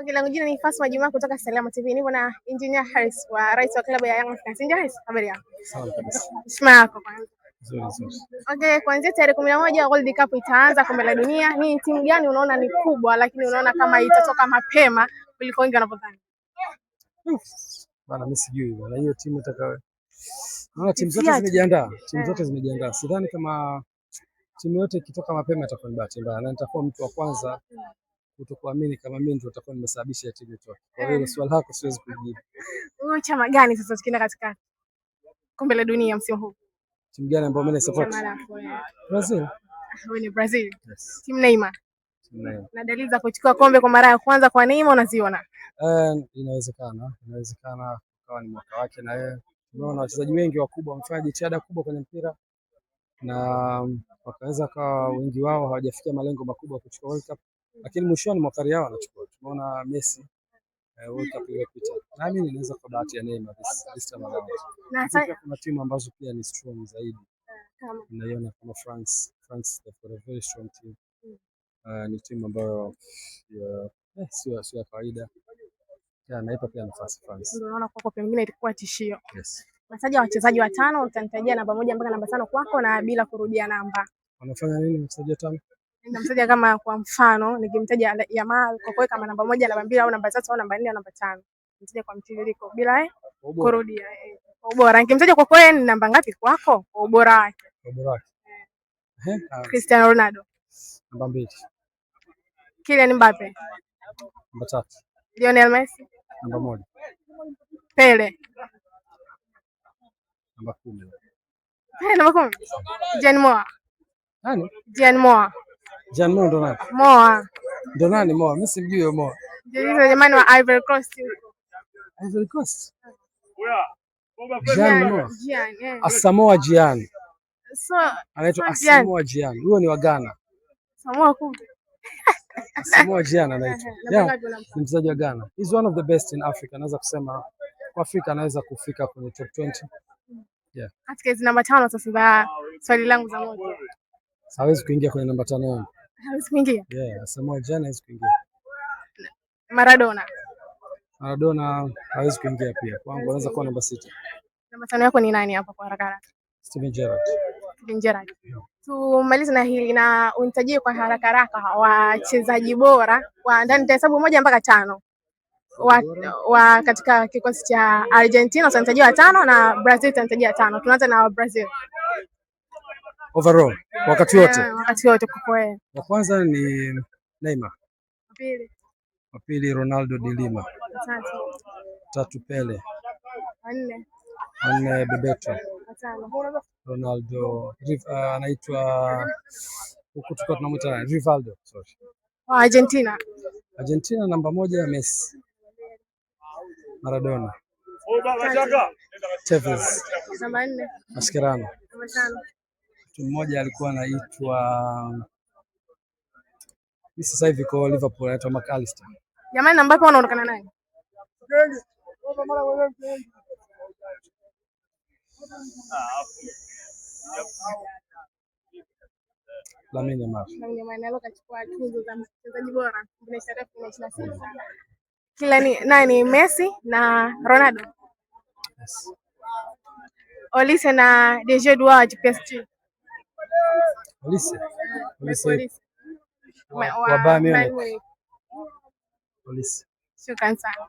Okay, langu jina ni Fatma Juma kutoka Salama TV. Nipo na Engineer Harris wa rais wa klabu ya Young Africans. Engineer Harris, habari yako? Sawa kabisa. Heshima yako kwanza. Nzuri. Okay, kuanzia tarehe 11 World Cup itaanza, kombe la dunia. Ni timu gani unaona ni kubwa lakini unaona kama itatoka mapema kuliko wengi wanavyodhani? Bana, mimi sijui bana hiyo timu itakayo. Naona timu zote zimejiandaa. Timu zote zimejiandaa. Sidhani kama timu yote ikitoka mapema itakuwa ni bahati mbaya. Na nitakuwa mtu wa kwanza kutokuamini kama mimi ndio nitakuwa nimesababisha timu itoke. Kwa hiyo swali lako siwezi kujibu. Wewe chama gani sasa ukienda katika kombe la dunia msimu huu? Timu gani ambayo mimi na support? Brazil. Wewe ni Brazil. Yes. Timu Neymar. Neymar. Na dalili za kuchukua kombe kwa mara ya kwanza kwa Neymar unaziona? Inawezekana kawa ni mwaka wake na yeye. Tunaona wachezaji wengi wakubwa wamefanya jitihada kubwa kwenye mpira na wakaweza kawa wengi wao hawajafikia malengo makubwa ya kuchukua World Cup, lakini mwishoni mwa kari yao wanachukua. Tunaona Messi World Cup iliyopita. Nami ninaweza kwa bahati ya Neymar this time around. Na sasa kuna timu ambazo pia ni strong zaidi. Unaiona kama France they've got a very strong team. Ni timu ambayo sio ya kawaida. Naipa pia nafasi France. Ndio unaona kwako pengine itakuwa tishio. Yes. Unataja wachezaji watano, utanitajia namba 1 mpaka namba 5 kwako na bila kurudia namba. Wanafanya nini wachezaji watano? Namtaja kama kwa mfano, nikimtaja Yamal kwa kuweka kama namba 1, namba 2 au namba 3 au namba 4 au namba 5. Nimtaja kwa mtiririko bila kurudia. Ubora. Nikimtaja kwa kweli ni namba ngapi kwako? Ubora wake. Ubora wake. Cristiano Ronaldo. Namba 2. Kylian Mbappe. Namba 3. Lionel Messi. Namba 1. Pele. Namba 10. Namba 10. Jean Moa. Nani? Jean Moa. Jean Moa ndo nani? Moa. Ndo nani Moa? Mimi simjui huyo Moa. Ndio jamani wa Ivory Coast. Ivory Coast. Jean Moa. Asamoah Gyan. So anaitwa Asamoah Gyan. Huyo ni wa Ghana. Samoa kumbe. Asamoah Gyan anaitwa. Ni mchezaji wa Ghana. He's one of the best in Africa. Naweza kusema kwa Afrika anaweza kufika kwenye top 20. Yeah. Katika hizo namba 5 sasa za swali langu za moto. Hawezi kuingia kwenye namba 5 yangu. Hawezi kuingia? Yeah, Asamoah Gyan hawezi kuingia. Maradona hawezi kuingia pia. Kwangu anaweza kuwa namba 6. Namba 5 yako ni nani hapa kwa haraka haraka? Steven Gerrard. Tumalize na hili na unitajie kwa haraka haraka wachezaji bora wa ndani, nitahesabu 1 mpaka 5. Wa katika kikosi cha Argentina utanitajia 5 na Brazil utanitajia 5. Tunaanza na Brazil. Overall, wakati wote. Wakati wote kwa wewe. Wa kwanza ni Neymar. Wa pili Ronaldo de Lima. 3 Pele. 4 Bebeto. 5 Ronaldo anaitwa huko tuko tunamuita Rivaldo, sorry. Argentina namba 1 Messi. Maradona. Tevez. Namba 4 Mascherano. Namba 5 mtu mmoja alikuwa anaitwa sasa hivi kwa Liverpool anaitwa McAllister. Jamani, namba ngapi unaonekana naye? Lamine Yamal. Leo kachukua tuzo za mchezaji bora 2026. Kila ni nani? Messi na Ronaldo. Yes. Olise na Deje wa PSG. Olise. Wa Bayern Munich. Olise. Shukrani sana.